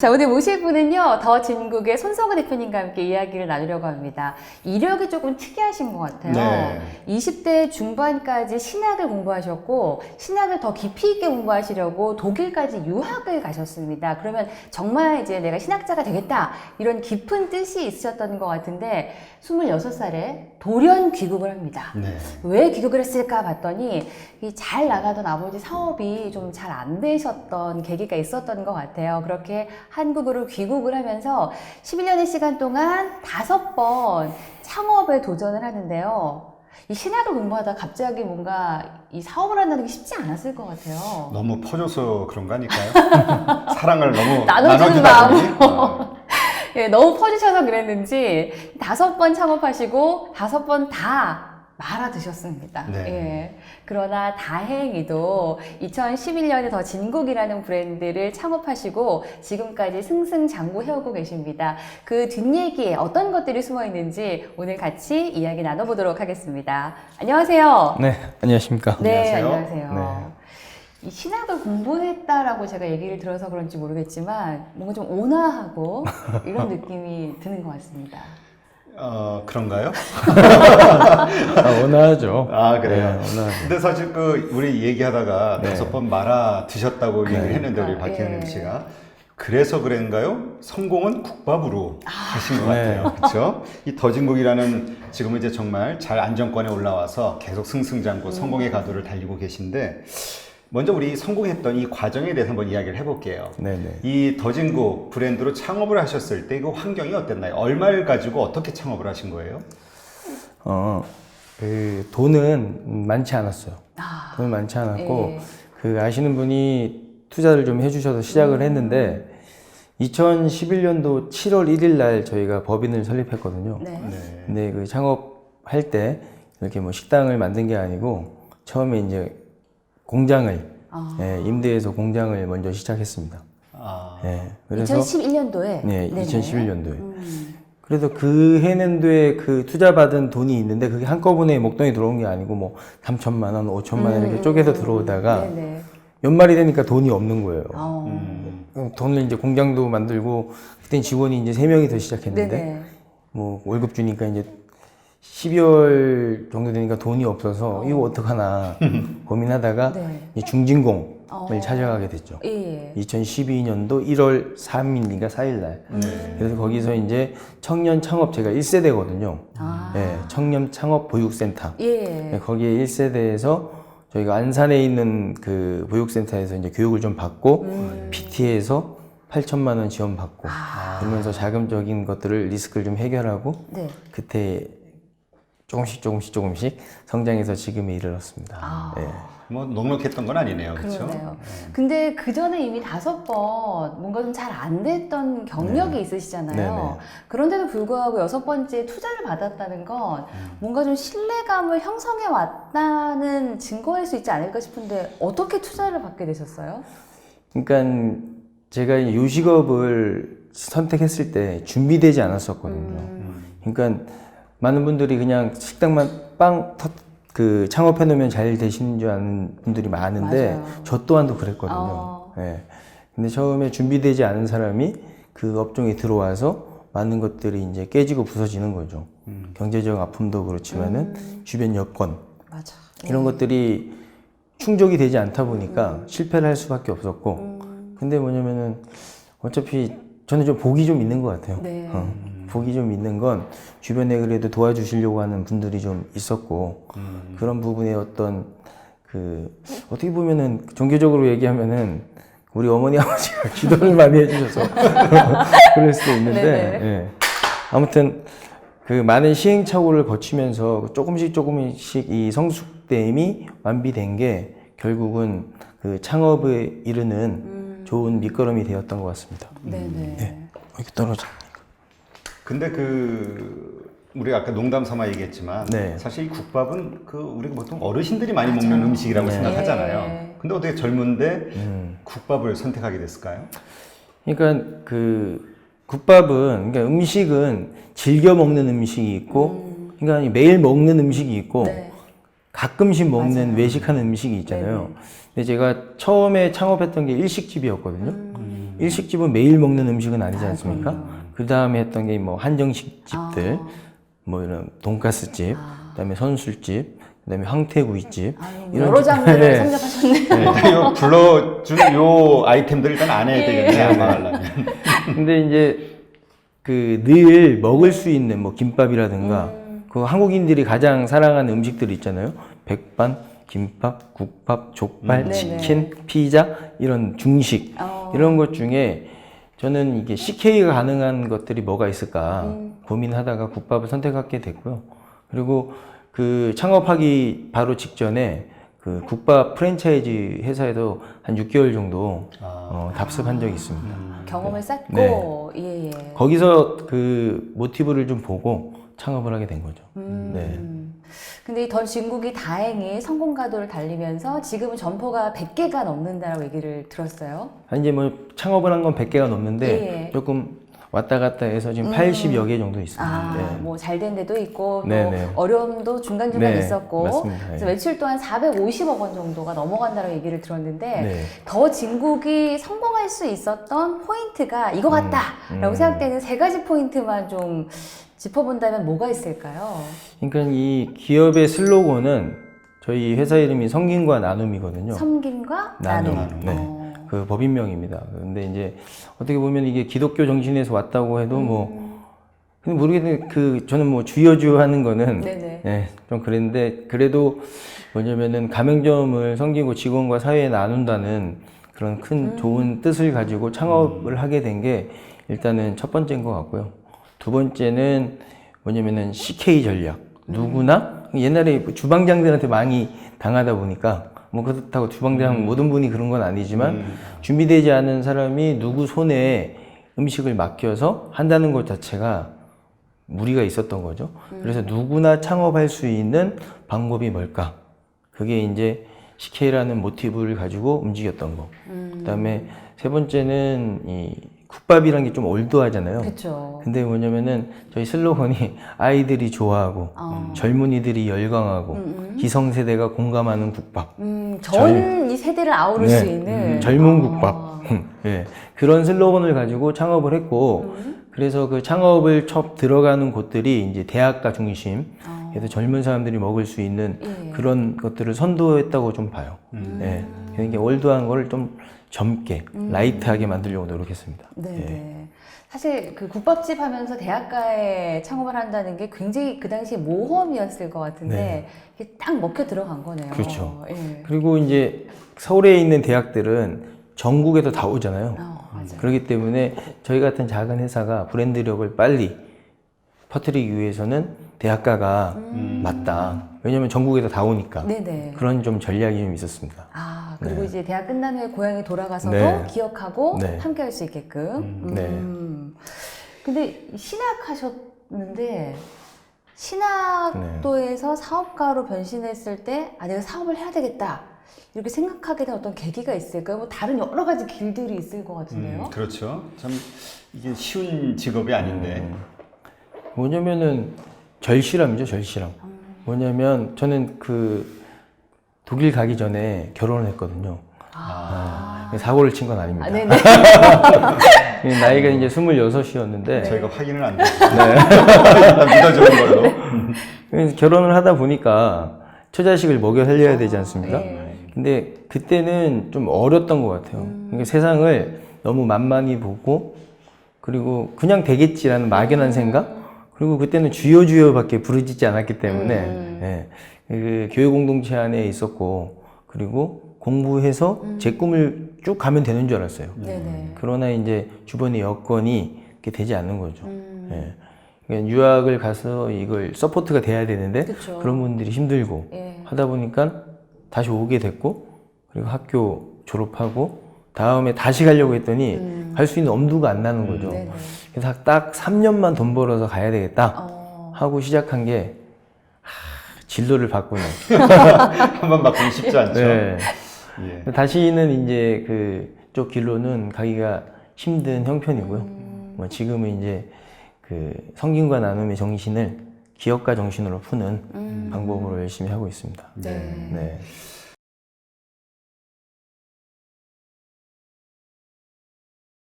자, 오늘 모실 분은요, 더 진국의 손석우 대표님과 함께 이야기를 나누려고 합니다. 이력이 조금 특이하신 것 같아요. 네. 20대 중반까지 신학을 공부하셨고, 신학을 더 깊이 있게 공부하시려고 독일까지 유학을 가셨습니다. 그러면 정말 이제 내가 신학자가 되겠다, 이런 깊은 뜻이 있으셨던 것 같은데, 26살에 돌연 귀국을 합니다. 네. 왜 귀국을 했을까 봤더니 이 잘 나가던 아버지 사업이 좀 잘 안 되셨던 계기가 있었던 것 같아요. 그렇게 한국으로 귀국을 하면서 11년의 시간 동안 5번 창업에 도전을 하는데요. 이 신학을 공부하다 갑자기 뭔가 이 사업을 한다는 게 쉽지 않았을 것 같아요. 너무 퍼져서 그런 거 아닐까요? 사랑을 너무 나눠주는 나눠주다 보니. 예, 너무 퍼지셔서 그랬는지 5번 창업하시고 5번 다 말아 드셨습니다. 네. 예. 그러나 다행히도 2011년에 더 진국이라는 브랜드를 창업하시고 지금까지 승승장구 해오고 계십니다. 그 뒷얘기에 어떤 것들이 숨어 있는지 오늘 같이 이야기 나눠보도록 하겠습니다. 안녕하세요. 네, 안녕하십니까. 네, 안녕하세요. 안녕하세요. 이 신학을 공부했다라고 제가 얘기를 들어서 그런지 모르겠지만 뭔가 좀 온화하고 이런 느낌이 드는 것 같습니다. 그런가요? 원하죠. 아, 그래요? 네, 원하죠. 근데 사실 우리 얘기하다가 네. 5번 말아 드셨다고 네. 얘기를 했는데, 우리 박희연 씨가. 그래서 그런가요? 성공은 국밥으로 하신 것 네. 같아요. 그렇죠? 이 더진국이라는 지금은 이제 정말 잘 안정권에 올라와서 계속 승승장구 성공의 가도를 달리고 계신데, 먼저 우리 성공했던 이 과정에 대해서 한번 이야기를 해볼게요. 네네. 이 더진국 브랜드로 창업을 하셨을 때 그 환경이 어땠나요? 얼마를 가지고 어떻게 창업을 하신 거예요? 돈은 많지 않았어요. 돈은 많지 않았고, 아시는 분이 투자를 좀 해주셔서 시작을 했는데, 2011년도 7월 1일 날 저희가 법인을 설립했거든요. 네. 네. 근데 그 창업할 때 이렇게 뭐 식당을 만든 게 아니고, 처음에 이제 공장을, 임대해서 공장을 먼저 시작했습니다. 그래서 2011년도에? 네, 2011년도에. 그래서 그 해년도에 그 투자받은 돈이 있는데 그게 한꺼번에 목돈이 들어온 게 아니고 뭐 3천만 원, 5천만 원 이렇게 쪼개서 들어오다가 네네. 연말이 되니까 돈이 없는 거예요. 어. 돈을 이제 공장도 만들고 그땐 직원이 이제 3명이 더 시작했는데 네네. 뭐 월급 주니까 이제 12월 정도 되니까 돈이 없어서 이거 어떡하나 고민하다가 네. 이제 중진공을 찾아가게 됐죠. 예. 2012년도 1월 3일인가 4일 날. 그래서 거기서 이제 청년 창업 제가 1세대거든요. 청년 창업 보육센터. 예. 거기에 1세대에서 저희가 안산에 있는 그 보육센터에서 이제 교육을 좀 받고 PT에서 8천만 원 지원받고 그러면서 자금적인 것들을 리스크를 좀 해결하고 네. 그때 조금씩 성장해서 지금에 이르렀습니다. 뭐 넉넉했던 건 아니네요. 그렇죠? 그러네요. 근데 그 전에 이미 5번 뭔가 좀 잘 안 됐던 경력이 있으시잖아요. 네네. 그런데도 불구하고 6번째 투자를 받았다는 건 뭔가 좀 신뢰감을 형성해 왔다는 증거일 수 있지 않을까 싶은데 어떻게 투자를 받게 되셨어요? 그러니까 제가 요식업을 선택했을 때 준비되지 않았었거든요. 그러니까 많은 분들이 그냥 식당만 그 창업해 놓으면 잘 되시는 줄 아는 분들이 많은데 맞아요. 저 또한도 그랬거든요. 근데 처음에 준비되지 않은 사람이 그 업종에 들어와서 많은 것들이 이제 깨지고 부서지는 거죠. 경제적 아픔도 그렇지만은 주변 여건 맞아. 이런 것들이 충족이 되지 않다 보니까 실패를 할 수밖에 없었고 근데 뭐냐면은 어차피 저는 좀 복이 좀 있는 것 같아요. 네. 복이 좀 있는 건 주변에 그래도 도와주시려고 하는 분들이 좀 있었고 그런 부분에 어떤 어떻게 보면은 종교적으로 얘기하면은 우리 어머니 아버지가 기도를 많이 해주셔서 그럴 수도 있는데 아무튼 그 많은 시행착오를 거치면서 조금씩 이 성숙됨이 완비된 게 결국은 그 창업에 이르는 좋은 밑거름이 되었던 것 같습니다. 네네. 이렇게 떨어져. 근데 우리가 아까 농담 삼아 얘기했지만 사실 이 국밥은 우리가 보통 어르신들이 많이 먹는 음식이라고 생각하잖아요. 근데 어떻게 젊은데 국밥을 선택하게 됐을까요? 그러니까 국밥은 그러니까 음식은 즐겨 먹는 음식이 있고 그러니까 매일 먹는 음식이 있고 가끔씩 먹는 외식하는 음식이 있잖아요. 근데 제가 처음에 창업했던 게 일식집이었거든요. 일식집은 매일 먹는 음식은 아니지 않습니까? 그 다음에 했던 게 뭐 한정식 집들, 뭐 이런 돈가스집, 그다음에 선술집, 그다음에 황태구이집 여러 장르를 네. 섭렵하셨네요. 일단 요 불러준 요 아이템들 일단 안 해야 되겠네. 아마 하려면. 근데 이제 그 늘 먹을 수 있는 뭐 김밥이라든가 그 한국인들이 가장 사랑하는 음식들이 있잖아요. 백반, 김밥, 국밥, 족발, 치킨, 피자 이런 중식 이런 것 중에 저는 이게 CK가 가능한 것들이 뭐가 있을까 고민하다가 국밥을 선택하게 됐고요. 그리고 그 창업하기 바로 직전에 그 국밥 프랜차이즈 회사에도 한 6개월 정도 답습한 적이 있습니다. 경험을 쌓고 예. 거기서 그 모티브를 좀 보고 창업을 하게 된 거죠. 네. 근데 이 더 진국이 다행히 성공 가도를 달리면서 지금은 점포가 100개가 넘는다라고 얘기를 들었어요. 이제 뭐 창업을 한 건 100개가 넘는데 예. 조금 왔다 갔다 해서 지금 80여 개 정도 있습니다. 네. 뭐 잘 된 데도 있고 또 네네. 어려움도 중간중간 네, 있었고 맞습니다. 그래서 예. 매출 또한 450억 원 정도가 넘어간다는 얘기를 들었는데 네. 더 진국이 성공할 수 있었던 포인트가 이거 같다라고 생각되는 세 가지 포인트만 좀 짚어본다면 뭐가 있을까요? 그러니까 이 기업의 슬로건은 저희 회사 이름이 섬김과 나눔이거든요. 섬김과 나눔. 나눔. 네. 그 법인명입니다. 근데 이제 어떻게 보면 이게 기독교 정신에서 왔다고 해도 뭐 근데 모르겠는데 그 저는 뭐 주여주 하는 거는 네네. 네, 좀 그랬는데 그래도 뭐냐면은 가맹점을 섬기고 직원과 사회에 나눈다는 그런 큰 좋은 뜻을 가지고 창업을 하게 된 게 일단은 첫 번째인 것 같고요. 두 번째는 뭐냐면은 CK 전략. 누구나 옛날에 주방장들한테 많이 당하다 보니까 뭐 그렇다고 주방장 모든 분이 그런 건 아니지만 준비되지 않은 사람이 누구 손에 음식을 맡겨서 한다는 것 자체가 무리가 있었던 거죠. 그래서 누구나 창업할 수 있는 방법이 뭘까? 그게 이제 CK라는 모티브를 가지고 움직였던 거. 그다음에 세 번째는 이 국밥이란 게 좀 올드하잖아요. 그렇죠. 근데 뭐냐면은 저희 슬로건이 아이들이 좋아하고 젊은이들이 열광하고 기성세대가 공감하는 국밥. 전 이 세대를 아우를 수 있는 젊은 국밥. 예. 그런 슬로건을 가지고 창업을 했고 그래서 그 창업을 처음 들어가는 곳들이 이제 대학가 중심. 그래서 젊은 사람들이 먹을 수 있는 그런 것들을 선도했다고 좀 봐요. 예. 그러니까 올드한 거를 좀 젊게, 라이트하게 만들려고 노력했습니다. 네. 예. 사실 그 국밥집 하면서 대학가에 창업을 한다는 게 굉장히 그 당시에 모험이었을 것 같은데 이게 딱 먹혀 들어간 거네요. 그렇죠. 예. 그리고 이제 서울에 있는 대학들은 전국에도 다 오잖아요. 맞아요. 그렇기 때문에 저희 같은 작은 회사가 브랜드력을 빨리 퍼뜨리기 위해서는 대학가가 맞다. 왜냐면 전국에도 다 오니까. 네네. 그런 좀 전략이 좀 있었습니다. 그리고 이제 대학 끝난 후에 고향에 돌아가서도 네. 기억하고 네. 함께 할 수 있게끔. 네. 근데 신학하셨는데 신학도에서 사업가로 변신했을 때 내가 사업을 해야 되겠다. 이렇게 생각하게 된 어떤 계기가 있을까요? 뭐 다른 여러 가지 길들이 있을 것 같은데요. 그렇죠. 참 이게 쉬운 직업이 아닌데. 뭐냐면은 절실함이죠, 절실함. 뭐냐면 저는 그 독일 가기 전에 결혼을 했거든요. 사고를 친 건 아닙니다. 네네. 나이가 이제 26이었는데 저희가 확인을 안 됐어요. 일단 믿어주는 걸로. 그래서 결혼을 하다 보니까 처자식을 먹여 살려야 되지 않습니까? 네. 근데 그때는 좀 어렸던 것 같아요. 그러니까 세상을 너무 만만히 보고 그리고 그냥 되겠지라는 막연한 생각? 그리고 그때는 주여주여밖에 부르짖지 않았기 때문에 예, 그 교회 공동체 안에 있었고 그리고 공부해서 제 꿈을 쭉 가면 되는 줄 알았어요. 네네. 그러나 이제 주변의 여건이 그렇게 되지 않는 거죠. 예. 그러니까 유학을 가서 이걸 서포트가 돼야 되는데 그쵸. 그런 분들이 힘들고 예. 하다 보니까 다시 오게 됐고 그리고 학교 졸업하고 다음에 다시 가려고 했더니 갈 수 있는 엄두가 안 나는 거죠. 네네. 그래서 딱 3년만 돈 벌어서 가야 되겠다 어. 하고 시작한 게 진로를 바꾸는. 한번 바꾸기 쉽지 않죠. 네. 예. 다시는 이제 그쪽 길로는 가기가 힘든 형편이고요. 뭐 지금은 이제 그 성김과 나눔의 정신을 기업가 정신으로 푸는 방법으로 열심히 하고 있습니다. 네. 네.